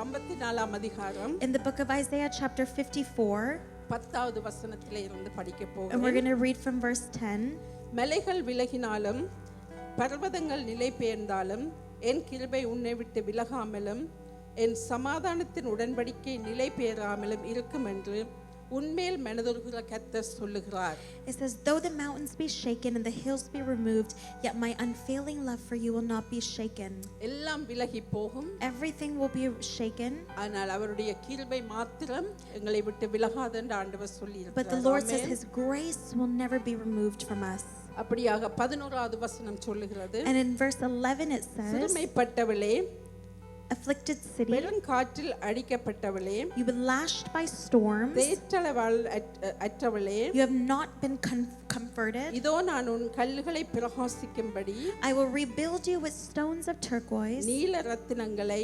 54ஆம் அதிகாரம் In the book of Isaiah chapter 54, 10வது வசனத்திலே இருந்து படிக்க and we're போகிறேன். going to read from verse 10. மலைகள் விலகினாலும் பர்வதங்கள் நிலை பெயர்ந்தாலும் என் கிருபை உன்னை விட்டு விலகாமலும் என் சமாதானத்தின் உடன்படிக்கை நிலை பெயராமலும் இருக்கும் என்று உன்மேல் மனதுருகிற கர்த்தர் சொல்லுகிறார். It says, though the mountains be shaken and the hills be removed, yet my unfailing love for you will not be shaken. எல்லாம் விலகி போகும், Everything will be shaken, ஆனால் அவருடைய கிருபை மாத்திரம் எங்களை விட்டு விலகாது என்று ஆண்டவர் but the சொல்லியிருக்கிறார். Lord says amen. his grace will never be removed from us. அப்படியாக 11வது வசனம் சொல்லுகிறது, And in verse 11 it says, சிறுமைப்பட்டவளே, afflicted city, பெருங்காற்றில் அடிக்கப்பட்டவளே, you've been lashed by storms, தேற்றளவால் அற்றவளே, you have not been comforted. இதோ நான் உன் கல்லுகளை பிரகாசிக்கும்படி I will rebuild you with stones of turquoise, நீல ரத்தினங்களை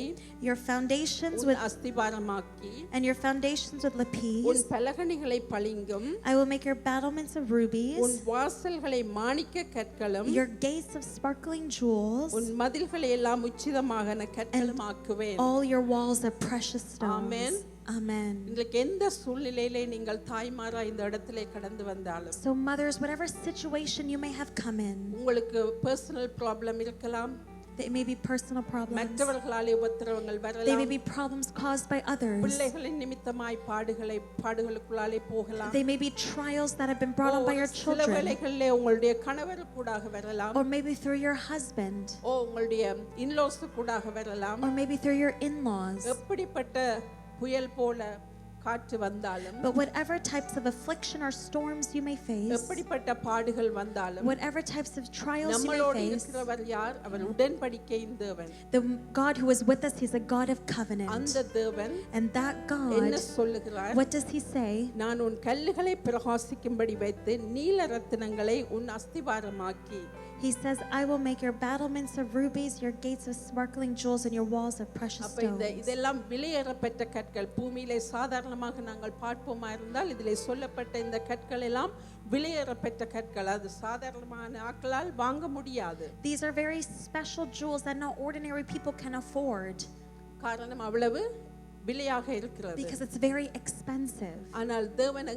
your foundations உன் with அஸ்திபாரமாக்கி and your foundations with உன் lapis. பலகணிகளை பளிங்கும் I will make your battlements of rubies, உன் வாசல்களை மாணிக்க கற்களும் your gates of sparkling jewels, உன் மதில்களை எல்லாம் உச்சிதமான கற்களும் ஆக்குவேன். all your walls of precious Amen. stones. Amen. இன்றைக்கு எந்த சூழ்நிலையிலே நீங்கள் தாய்மாரா இந்த இடத்திலே கடந்து வந்தாலும் So mothers, whatever situation you may have come in, உங்களுக்கு பர்சனல் ப்ராப்ளம் இருக்கலாம், they may be personal problems, மற்றவர்களாலே உபத்திரவங்கள் they may வரலாம், be problems caused by others, பிள்ளைகளின் நிமித்தமாய் பாடுகளுக்குள்ளாலே போகலாம், they may be trials that have been brought on by your சில children, வேளைகளிலே உங்களுடைய கணவர் கூடாக வரலாம், or maybe through your husband, உங்களுடைய இன்லாஸ் கூடாக வரலாம். or maybe through your in-laws. எப்படிப்பட்ட புயல் போல காற்று வந்தாலும், But whatever types of affliction or storms you may face, எப்படிப்பட்ட பாடுகள் வந்தாலும், whatever types of trials you நம்மளோடு may face, இருக்கிறவர் யார்? அவர் உடன்படிக்கையின் தேவன். the God who is with us, he's a God of covenant. அந்த தேவன் And that என்ன God, சொல்லுகிறார்? what does he say? நான் உன் கல்லுகளை பிரகாசிக்கும்படி வைத்து நீல ரத்தினங்களை உன் அஸ்திவாரமாக்கி. He says, I will make your battlements of rubies, your gates of sparkling jewels, and your walls of precious அப்ப stones. இதெல்லாம் விலையேறப்பட்ட கற்கள். பூமியிலே சாதாரணமாக நாங்கள் பார்ப்போமா இருந்தால் இதிலே சொல்லப்பட்ட இந்த கற்கள் எல்லாம் விலையேறப்பட்ட கற்கள். அது சாதாரணமான ஆட்களால் வாங்க முடியாது. These are very special jewels that no ordinary people can afford, காரணம் அவ்வளவு விலையாக இருக்கிறது. because it's very expensive. ஆனால் தேவன்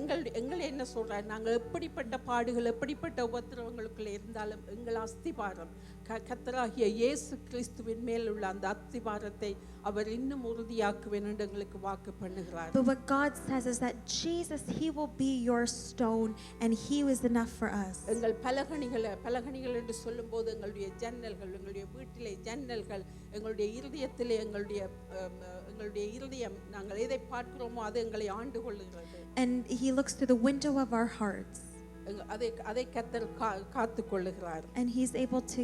எங்களை என்ன சொல்றார்? நாங்கள் எப்படிப்பட்ட பாடுகள், எப்படிப்பட்ட உபத்திரவங்களுக்குள்ள இருந்தாலும் எங்கள் அஸ்திபாரம் கர்த்தராகிய இயேசு கிறிஸ்துவின் மேல் உள்ள அந்த அஸ்திபாரத்தை அவர் இன்னும் உறுதியாக்குவேன் என்று எங்களுக்கு வாக்கு பண்ணுகிறார். But what God says is that Jesus, he will be your stone, and he is enough for us. எங்கள் பலகணிகள் என்று சொல்லும்போது எங்களுடைய ஜன்னல்கள், எங்களுடைய வீட்டிலே ஜன்னல்கள், எங்களுடைய இருதயத்திலே எங்களுடைய இருதயம் நாங்கள் எதை பார்க்கிறோமோ அது எங்களை ஆண்டு கொள்ளுகிறது. And he looks through the window of our hearts, அதை கர்த்தர் காத்து கொள்ளுகிறார். and he's able to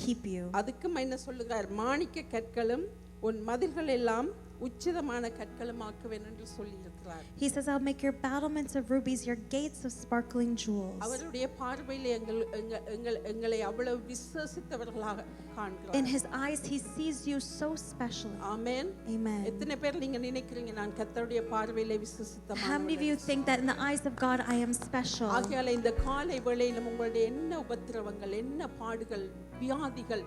keep you. அதுக்கும் என்ன சொல்லுகிறார்? மாணிக்க கற்களும் உன் மதில்கள் எல்லாம் உச்சிதமான கற்களுமாக்குவேன் என்று சொல்லி இருக்கிறார். He says, I'll make your battlements of rubies, your gates of sparkling jewels. அவருடைய பார்வையிலே எங்களை அவ்வளவு விசுவாசித்தவர்களாக காண்கிறார். In his eyes, he sees you so specially. Amen. Amen. எத்தனை பேர் நீங்க நினைக்கிறீங்க நான் கர்த்தருடைய பார்வையிலே How many of you விசுவாசித்தவர்கள்? think that in the eyes of God I am special? ஆகையால இந்த காலை வேளையிலும் உங்களுடைய என்ன உபத்திரவங்கள், என்ன பாடுகள், வியாதிகள்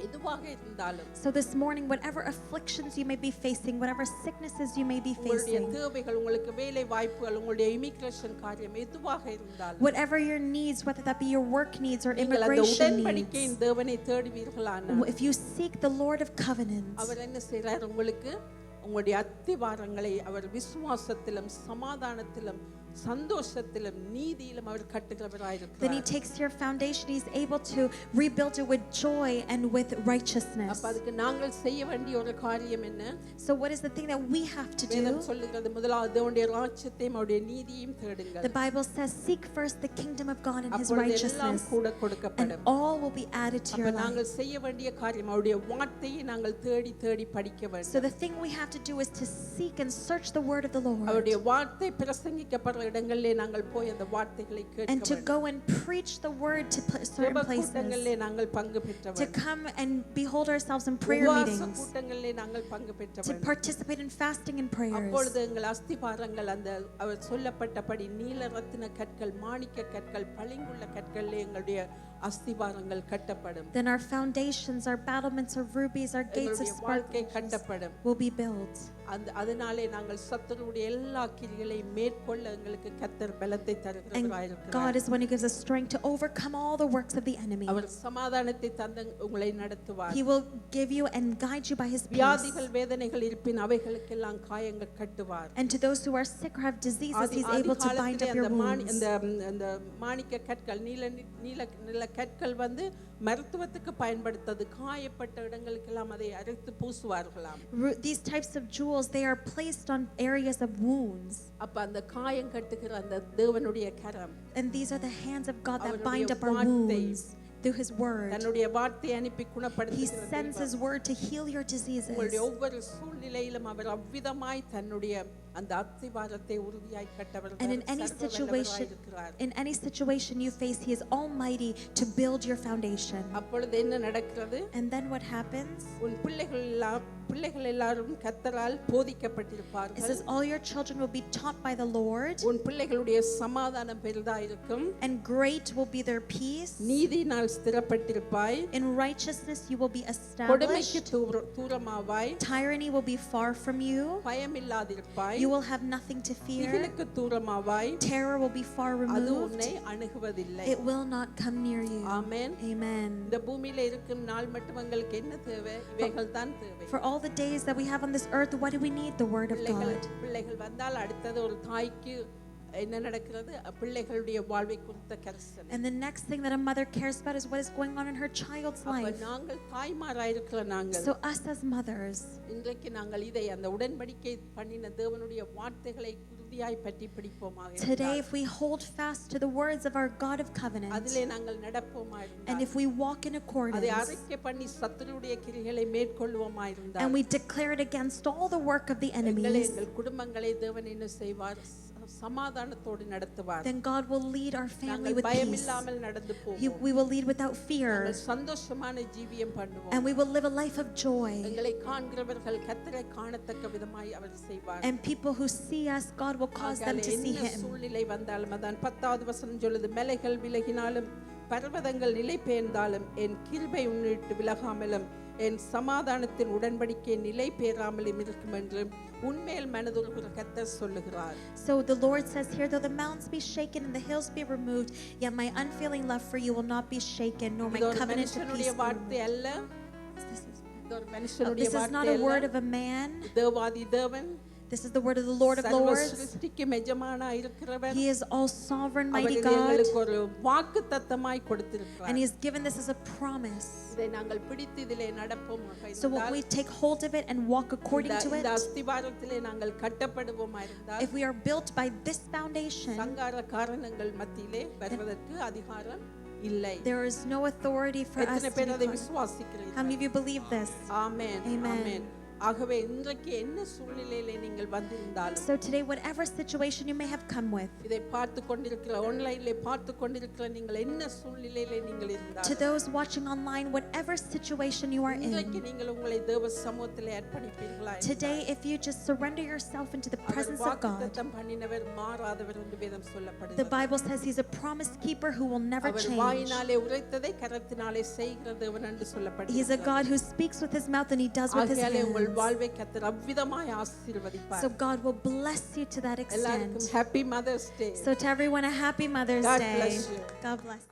எதுவாக இருந்தாலும், So this morning, whatever afflictions you may be facing, whatever sicknesses you may be உங்களுடைய facing, தேவைகள், உங்களுக்கு வேலை வாய்ப்புகள், உங்களுடைய இமிகிரேஷன் காரியம் எதுவாக இருந்தாலும், whatever your needs, whether that be your work needs or நீங்கள் அந்த immigration உடன்படிக்கையின் needs, தேவனை தேடுவீர்களானால் if you seek the Lord of covenants, அவர் என்ன செய்றார்? உங்களுக்கு உங்களுடைய அத்திவாரங்களை அவர் விசுவாசத்திலும் சமாதானத்திலும் சந்தோஷத்திலும் நீதியிலும் அவர் then he கட்டுகிறவராயிருக்கிறார். takes your foundation, he's able to rebuild it with joy and with righteousness. அப்ப அதுக்கு நாங்கள் செய்ய வேண்டிய ஒரு காரியம் என்ன? So what is the thing that we have to வேதம் do? சொல்லுகிறது, முதலாவது தேவனுடைய ராஜ்யத்தையும் அவருடைய நீதியையும் தேடுங்கள், The Bible says, seek first the kingdom of God and his அப்பொழுது எல்லாம் righteousness, கூட and கொடுக்கப்படும். all will be added to அப்ப your life. நாங்கள் செய்ய வேண்டிய காரியம் அவருடைய வார்த்தையை நாங்கள் தேடி தேடி படிக்க So வேண்டும். the thing we have to do is to seek and search the word of the Lord, அவருடைய வார்த்தை பிரசங்கிக்கப்படுற இடங்களிலே நாங்கள் போய் அந்த வார்த்தைகளை கேட்க and to வேண்டும். go and preach the word to certain ஜெப places, கூட்டங்களிலே நாங்கள் பங்கு பெற்ற to வேண்டும். come and behold ourselves in prayer உபவாச meetings, கூட்டங்களிலே நாங்கள் பங்கு பெற்ற to வேண்டும். participate in fasting and prayers. அப்பொழுது எங்கள் அஸ்திபாரங்கள் அந்த அவர் சொல்லப்பட்டபடி நீல ரத்தின கற்கள், மாணிக்க கற்கள், பளிங்குள்ள கற்களிலே எங்களுடைய அஸ்திபாரங்கள் கட்டப்படும். Then our foundations, our battlements, our rubies, our gates of எங்களுடைய வாழ்க்கை sparkles கட்டப்படும். will be built. அதனாலே நாங்கள் சத்துருடைய எல்லா கிரியைகளையும் மேற்கொள்ள எங்களுக்கு கர்த்தர் பலத்தை And தருகிறவராய் God இருக்கிறார். is one who gives us strength to overcome all the works of the enemy. அவர் சமாதானத்தை தந்து உங்களை நடத்துவார். He will give you and guide you by his peace. வியாதிகள் வேதனைகள் இருப்பின் அவைகளுக்கெல்லாம் காயங்கள் கட்டுவார். And to those who are sick or have diseases, he's able to bind up your wounds. அந்த மாணிக்க கற்கள் நீல கற்கள் வந்து மருத்துவத்துக்கு பயன்படுத்தது காயப்பட்ட இடங்களுக்கெல்லாம் அதை அரைத்து பூசுவார்களாம். These types of jewels, they are placed on areas of wounds. அப்ப அந்த காயம் கட்டுகிற அந்த தேவனுடைய கரம். And these are the hands of God that அவருடைய bind up our வார்த்தை. wounds through his word. தன்னுடைய வார்த்தையை அனுப்பி He குணப்படுத்துகிற sends his word to heal your diseases. உங்களுடைய ஒவ்வொரு சூழ்நிலையிலும் அவர் அவ்விதமாய் தன்னுடைய அந்த அஸ்திபாரத்தை உறுதியாய் கட்டவர். And in any situation you face, he is almighty to build your foundation. அப்பொழுது என்ன நடக்கிறது? And then what happens? உன் பிள்ளைகள் எல்லாரும் கர்த்தரால் It போதிக்கப்பட்டிருப்பார்கள். says all your children will be taught by the Lord, உன் பிள்ளைகளுடைய சமாதானம் பெரிதா இருக்கும். and great will be their peace. நீதியினால் ஸ்திரப்பட்டிருப்பாய். In righteousness you will be கொடுமைக்கு established. தூரமாவாய். Tyranny will be far from you. பயமில்லாதிருப்பாய். You will have nothing to fear. திகிலுக்கு தூரமாவாய். Terror will be far அது removed. உன்னை அணுகுவதில்லை. It will not come near you. Amen. Amen. இந்த பூமியில இருக்கும் நாள் மட்டும் உங்களுக்கு என்ன தேவை? இவைகள் தான் தேவை. For all the days that we have on this earth, what do we need? The word of God. பிள்ளைகள் வந்தால் அடுத்தது ஒரு தாய்க்கு என்ன நடக்கிறது? பிள்ளைகளுடைய வாழ்வை குறித்த கரிசனை. And the next thing that a mother cares about is what is going on in her child's அப்ப life. நாங்கள் தாய்மாராய் இருக்கிற நாங்கள் So us as mothers, இன்றைக்கு நாங்கள் இதை அந்த உடன்படிக்கை பண்ணின தேவனுடைய வார்த்தைகளை உறுதியாய் பற்றி பிடிப்போமாக today if we hold fast to the words of our God of covenant, அதிலே நாங்கள் நடப்போமா and இருந்தால் if we walk in அதை accordance, அறிக்கை பண்ணி சத்துருடைய கிரியைகளை மேற்கொள்வோமா and இருந்தால் we declare it against all the work of the எங்களை enemies, எங்கள் குடும்பங்களை தேவன் என்ன செய்வார்? சமாதானத்தோடு நடத்துவார். then God will lead our family நாங்கள் with peace. பயமில்லாமல் நடந்து போவோம். We will lead without fear, நாங்கள் சந்தோஷமான ஜீவியம் பண்ணுவோம். and we will live a life of joy. எங்களை காண்கிறவர்கள் கர்த்தரை காணத்தக்க விதமாய் அவர் செய்வார். And people who see us, God will cause them to see என்ன him. சூழ்நிலை வந்தாலும் அதான் 10வது வசனம் சொல்லுது, மலைகள் விலகினாலும் பர்வதங்கள் நிலை பெயர்ந்தாலும் என் கிருபை உன்னிட்டு விலகாமலும் என் சமாதானத்தின் உடன்படிக்கை நிலை பெயராமலும் இருக்கும் என்று உன்மேல் மனதுருகிற கர்த்தர் சொல்லுகிறார். So the Lord says here, though the mountains be shaken and the hills be removed, yet my unfailing love for you will not be shaken, nor my இது ஒரு covenant of மனுஷனுடைய peace be வார்த்தை removed. அல்ல. இது ஒரு மனுஷனுடைய This is not வார்த்தை a word அல்ல. of a man. தேவாதி தேவன், This is the word of the Lord of சர்வ Lords. சிருஷ்டிக்கு எஜமானா இருக்கிறவர். He is all sovereign, our mighty இது God, எங்களுக்கு ஒரு வாக்குத்தத்தமாய் and கொடுத்திருக்கிறார். He has given this as a promise. இதை நாங்கள் பிடித்து இதிலே நடப்போமாக So when we இருந்தால், take hold of it and walk according to இந்த it, அஸ்திபாரத்திலே நாங்கள் கட்டப்படுவோமா இருந்தால், if we are built by this foundation, சங்கார காரணங்கள் மத்தியிலே வருவதற்கு அதிகாரம் இல்லை. there is no authority for us எத்தனை to பேர் அதை be. How விசுவாசிக்கிறீர்கள்? many of you believe this? Amen. Amen. ஆமென். ஆகவே இன்றைக்கு என்ன சூழ்நிலையிலே நீங்கள் வந்திருந்தாலும், So today, whatever situation you may have come with, இதை பார்த்து கொண்டிருக்கிற ஆன்லைன்ல பார்த்து கொண்டிருக்கிற நீங்கள் என்ன சூழ்நிலையிலே நீங்கள் to இருந்தாலும், those watching online, whatever situation you are இன்றைக்கு in, நீங்கள் உங்களை தேவ சமூகத்திலே அர்ப்பணிப்பீர்களா? today, if you just surrender yourself into the our presence of God, வாக்குத்தத்தம் பண்ணினவர் மாறாதவர் என்று வேதம் the சொல்லப்படுகிறது. Bible says He's a promise keeper who will never our change. வாயினாலே உரைத்ததை கரத்தினாலே செய்கிற தேவன் என்று He's a சொல்லப்படுகிறது. God who speaks with His mouth and He does with His ஆகையாலே உங்கள் hands. வாழ்வை கர்த்தர் அவ்விதமாய் ஆசீர்வதிப்பார். So God will bless you to that எல்லாருக்கும் extent. Happy mother's day. So to everyone, a happy Mother's God Day. bless you. God bless.